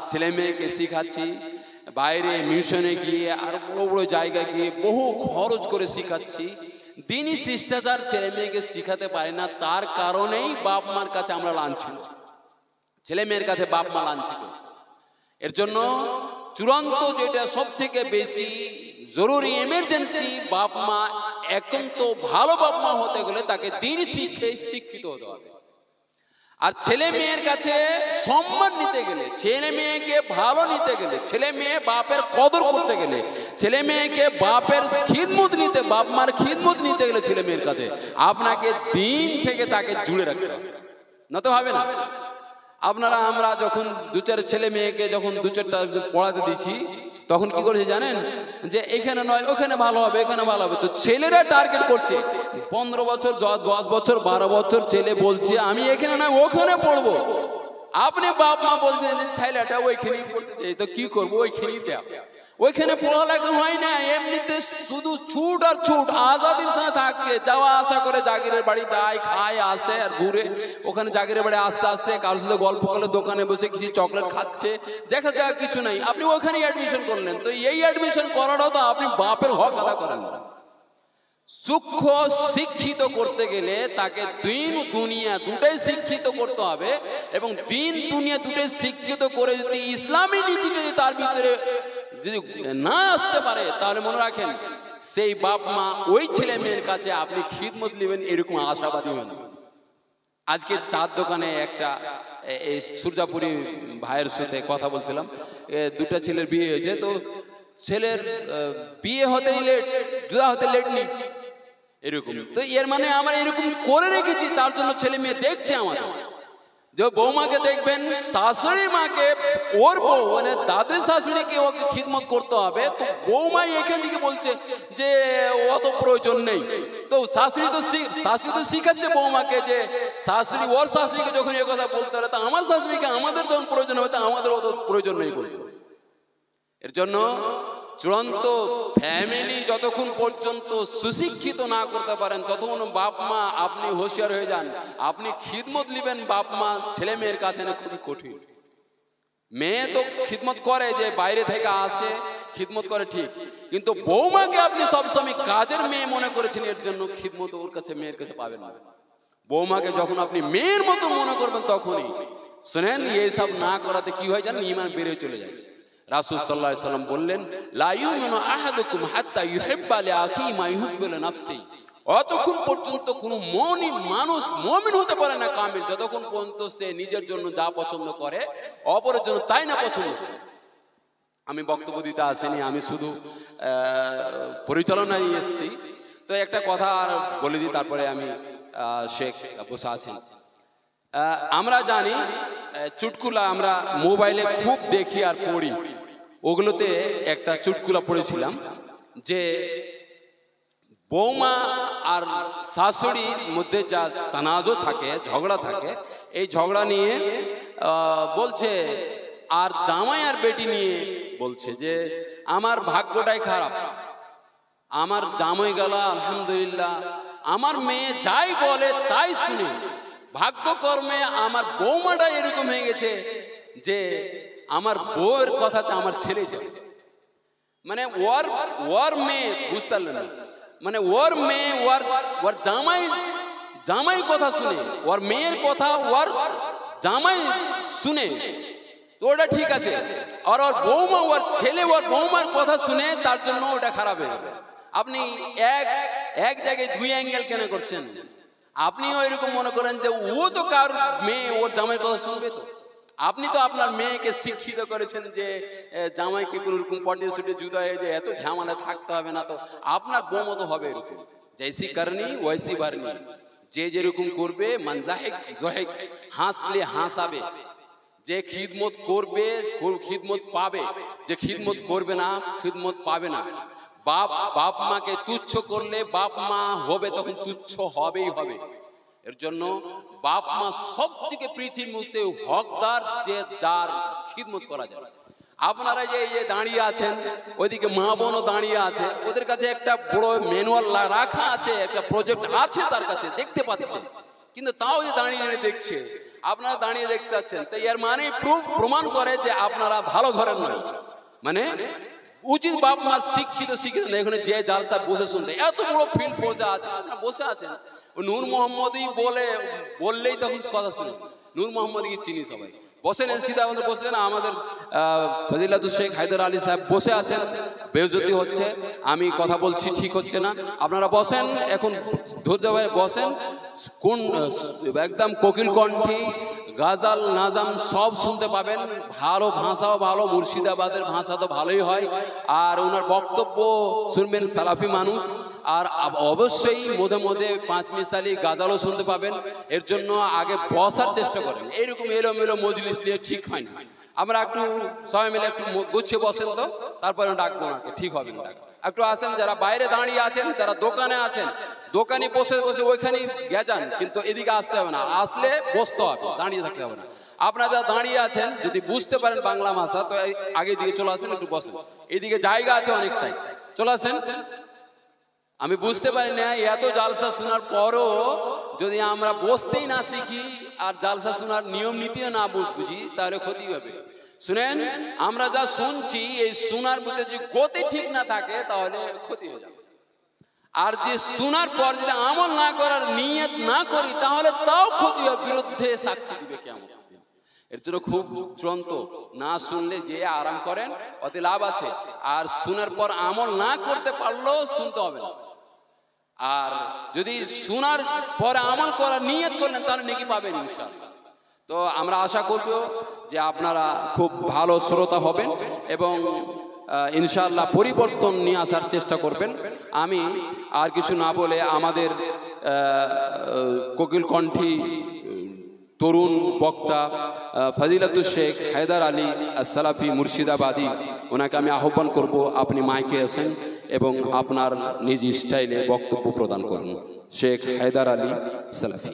ছেলে মেয়েকে শিখাচ্ছি, বাইরে মিশনে গিয়ে আর বড় বড় জায়গায় গিয়ে বহু খরচ করে শিখাচ্ছি, দিনই শিষ্টাচার ছেলে মেয়েকে শিখাতে পারে না। তার কারণেই বাপ মার কাছে আমরা লাঞ্ছিত, ছেলে মেয়ের কাছে বাপ মা লাঞ্ছিত। এর জন্য চূড়ান্ত যেটা সব থেকে বেশি জরুরি এমার্জেন্সি, বাপ মা একান্ত ভালো বাপ মা হতে গেলে তাকে দিন শিক্ষে শিক্ষিত হতে হবে। আর ছেলে মেয়ের কাছে সম্মান নিতে গেলে, ছেলে মেয়েকে ভালো নিতে গেলে, ছেলে মেয়ে বাপের কদর করতে গেলে, ছেলে মেয়েকে বাপের খিদমত নিতে, বাপ মার খিদমত নিতে গেলে ছেলে মেয়ের কাছে আপনাকে দিন থেকে তাকে জুড়ে রাখতে হবে, না তো হবে না। আপনারা আমরা যখন দু চার ছেলে মেয়েকে যখন দু চারটা পড়াতে দিচ্ছি, তখন কি করেছে জানেন, যে এখানে নয় ওখানে ভালো হবে, এখানে ভালো হবে। তো ছেলেরা টার্গেট করছে, 15 বছর 10 বছর 12 বছর ছেলে বলছে আমি এখানে নয় ওখানে পড়বো। আপনি বাপ মা বলছেন যে ছেলেটা ওইখানেই পড়তে চাই, তো কি করবো, ওইখানেই দেও। ওইখানে পড়ালেখা হয় না, এমনিতে শুধু ছুট আর ছুট, আজাদির সাথে থাকে, যাওয়া আসা করে, জাগিরের বাড়ি যায়, খায়, আসে আর ঘুরে। ওখানে জাগিরের বাড়ি আস্তে আস্তে কারোর সাথে গল্প করলে, দোকানে বসে কিছু চকলেট খাচ্ছে, দেখা যায় কিছু নাই। আপনি ওখানেই অ্যাডমিশন করলেন, তো এই অ্যাডমিশন করাটাও তো আপনি বাপের হক আদা করেন না। সূক্ষ্ম শিক্ষিত করতে গেলে তাকে দিন ও দুনিয়া দুটাই শিক্ষিত করতে হবে, এবং দিন দুনিয়া দুটাই শিক্ষিত করে যদি ইসলামী নীতিটা তার ভিতরে যদি না আসতে পারে, তাহলে মনে রাখেন সেই বাপ মা ওই ছেলে মেয়ের কাছে আপনি খিদমত নেবেন এরকম আশাবাদী হন। আজকে চার দোকানে একটা সূর্যাপুরি ভাইয়ের সাথে কথা বলছিলাম, দুটা ছেলের বিয়ে হয়েছে, তো ছেলের বিয়ে হতে লেট, জুদা হতে লেট নেই এরকম। তো এর মানে আমরা এরকম করে রেখেছি, তার জন্য ছেলে মেয়ে দেখছে আমাদের। যে বৌমাকে দেখবেন, শাশুড়ি মাকে ওর বউ মানে দাদু শাশুড়িকে ওকে খিদমত করতে হবে, তো বৌমাই এখান থেকে বলছে যে অত প্রয়োজন নেই। তো শাশুড়ি তো শিখাচ্ছে বৌমাকে যে শাশুড়ি ওর শাশুড়িকে যখন এ কথা বলতে হবে, তা আমার শাশুড়িকে আমাদের যখন প্রয়োজন হবে তা আমাদের অত প্রয়োজন নেই বলবো। এর জন্য চূড়ান্ত ফ্যামিলি যতক্ষণ পর্যন্ত সুশিক্ষিত না করতে পারেন, ততক্ষণ বাপ মা আপনি হুঁশিয়ার হয়ে যান। আপনি খিদমত নিবেন বাপ মা ছেলে মেয়ের কাছে না, খুবই কঠিন। মেয়ে তো খিদমত করে, যে বাইরে থেকে আসে খিদমত করে ঠিক, কিন্তু বৌমাকে আপনি সবসময় কাজের মেয়ে মনে করেছেন, এর জন্য খিদমত ওর কাছে মেয়ের কাছে পাবেন না। বৌমাকে যখন আপনি মেয়ের মতো মনে করবেন, তখনই শুনেন এইসব না করাতে কি হয় জানেন, ঈমান বেড়ে চলে যায়। রাসূল সাল্লাল্লাহু আলাইহি সাল্লাম বললেন, লা ইউমিনু আহাদুকুম হাত্তা ইউহিব্বা লিআখিহি মা ইউহিব্বু লিনাফসিহি। অতক্ষণ পর্যন্ত কোনো মানুষ মুমিন হতে পারে না কামিল, যতক্ষণ পর্যন্ত সে নিজের জন্য যা পছন্দ করে অপরের জন্য তাই না পছন্দ করে। আমি বক্তব্য দিতে আসিনি, আমি শুধু পরিচালনায় এসেছি। তো একটা কথা আর বলে দিই, তারপরে আমি শেখ বসে আছেন। আমরা জানি চুটকুলা আমরা মোবাইলে খুব দেখি আর পড়ি, ওগুলোতে একটা চুটকুলা পড়েছিলাম যে বৌমা আর শাশুড়ির মধ্যে যা তানাজো থাকে, ঝগড়া থাকে, এই ঝগড়া নিয়ে বলছে, আর জামাই আর বেটি নিয়ে বলছে যে আমার ভাগ্যটাই খারাপ, আমার জামাই গেল আলহামদুলিল্লাহ, আমার মেয়ে যাই বলে তাই শুনে, ভাগ্যকর্মে আমার বৌমাটা এরকম হয়ে গেছে যে আমার বউয়ের কথাতে আমার ছেলে যায়। মানে ওর মেয়ে, বুঝতে পারলেন না, মানে ওর মেয়ে ওর জামাই কথা শুনে, ওর মেয়ের কথা ওর জামাই শুনে, তো ওটা ঠিক আছে। আর ওর বৌমা, ওর ছেলে ওর বৌমার কথা শুনে, তার জন্য ওটা খারাপ হয়ে যাবে। আপনি এক জায়গায় দুই অ্যাঙ্গেল কেন করছেন? আপনিও এরকম মনে করেন যে ও তো কার মেয়ে ওর জামাইয়ের কথা শুনবে? তো আপনি তো আপনার মেয়েকে শিক্ষিত করেছেন যে জামাইকে কোনো রকম পটে সুটে জুদা হয়ে যে এত ঝামেলা থাকতে হবে না, তো আপনার বৌমা তো হবে এরকম, জৈসি করনি ওইসি ভরনি, যে যেরকম করবে মান জাহেক জহেক, হাসলে হাসাবে, যে খিদমত করবে খিদমত পাবে, যে খিদমত করবে না খিদমত পাবে না। বাপ মাকে তুচ্ছ করলে বাপ মা হবে তখন তুচ্ছ হবেই হবে। এর জন্য বাপ মা সব থেকে পৃথিবীর মধ্যে হকদার, যে যার খিদমত করা যায়। আপনারা যে দাঁড়িয়ে আছেন, ওইদিকে মা বোনও দাঁড়িয়ে আছে, ওদের কাছে একটা বড় ম্যানুয়াল রাখা আছে, একটা প্রজেক্ট আছে তার কাছে, দেখতে পাচ্ছে, কিন্তু তাও যে দাঁড়িয়ে দেখছে। আপনারা দাঁড়িয়ে দেখতে পাচ্ছেন, তো এর মানে প্রমাণ করে যে আপনারা ভালো ঘরের নয়, মানে উচিত বাপ মা শিক্ষিত না। এখানে যে জালসা বসে শুনতে এত বড় ফিল্ড বসে আছে, আপনারা বসে আছেন, নূর মোহাম্মদই বললেই তখন কথা শুনে। নূর মোহাম্মদকে চিনি সবাই। বসেন, সিধা আমাদের বসলেন। আমাদের ফজিলাতুল শেখ হায়দার আলী সাহেব বসে আছেন, বেইজ্জতি হচ্ছে, আমি কথা বলছি ঠিক হচ্ছে না। আপনারা বসেন, এখন ধৈর্য ধরে বসেন। কোন একদম কোকিল কণ্ঠী গাজাল নাজাম সব শুনতে পাবেন। ভালো ভাষাও ভালো, মুর্শিদাবাদের ভাষা তো ভালোই হয়। আর ওনার বক্তব্য শুনবেন, সালাফি মানুষ। আর অবশ্যই মধ্যে মধ্যে পাঁচ মিসালি গাজালও শুনতে পাবেন। এর জন্য আগে বসার চেষ্টা করেন, এইরকম এলোমেলো মজলিস দিয়ে ঠিক হয় না। আমরা একটু সবাই মিলে একটু গুছিয়ে বসেন, তো তারপরে ডাকবো ওনাকে, ঠিক হবে না। একটু আসেন, যারা বাইরে দাঁড়িয়ে আছেন, যারা দোকানে আছেন, দোকানে বসে বসে ওইখানে গেজান, কিন্তু এদিকে আসতে হবে না। আসলে বসতে হবে, দাঁড়িয়ে থাকতে হবে না। আপনারা যারা দাঁড়িয়ে আছেন, যদি বুঝতে পারেন বাংলা ভাষা, তো আগে দিকে চলে আসেন, একটু বসেন। এদিকে জায়গা আছে অনেকটাই, চলে আসেন। আমি বুঝতে পারি না, এত জালসা শোনার পরও যদি আমরা বসতেই না শিখি আর জালসা শোনার নিয়ম নীতিও না বুঝি, তাহলে ক্ষতি হবে। শুনেন, আমরা যা শুনছি, এই শোনার মধ্যে যদি গতি ঠিক না থাকে, তাহলে ক্ষতি হয়ে যাবে। আর যে শোনার পর যদি আমল না করার নিয়ত না করি, তাহলে তাও ক্ষতি হবে, বিরুদ্ধে সাক্ষী দিবে কিয়ামত দিন। এর জন্য খুব চূড়ান্ত, না শুনলে যে আরাম করেন, অতি লাভ আছে। আর শোনার পর আমল না করতে পারলেও শুনতে হবে না। আর যদি শোনার পরে আমল করার নিয়ত করলেন, তাহলে নেকি পাবেন ইনশাআল্লাহ। তো আমরা আশা করব যে আপনারা খুব ভালো শ্রোতা হবেন এবং ইনশাআল্লাহ পরিবর্তন নিয়ে আসার চেষ্টা করবেন। আমি আর কিছু না বলে আমাদের কোকিল কণ্ঠী তরুণ বক্তা ফজিলাতুল শেখ হায়দার আলী সালাফি মুর্শিদাবাদী, ওনাকে আমি আহ্বান করব, আপনি মাইকে আসেন এবং আপনার নিজ স্টাইলে বক্তব্য প্রদান করুন। শেখ হায়দার আলী সালাফি।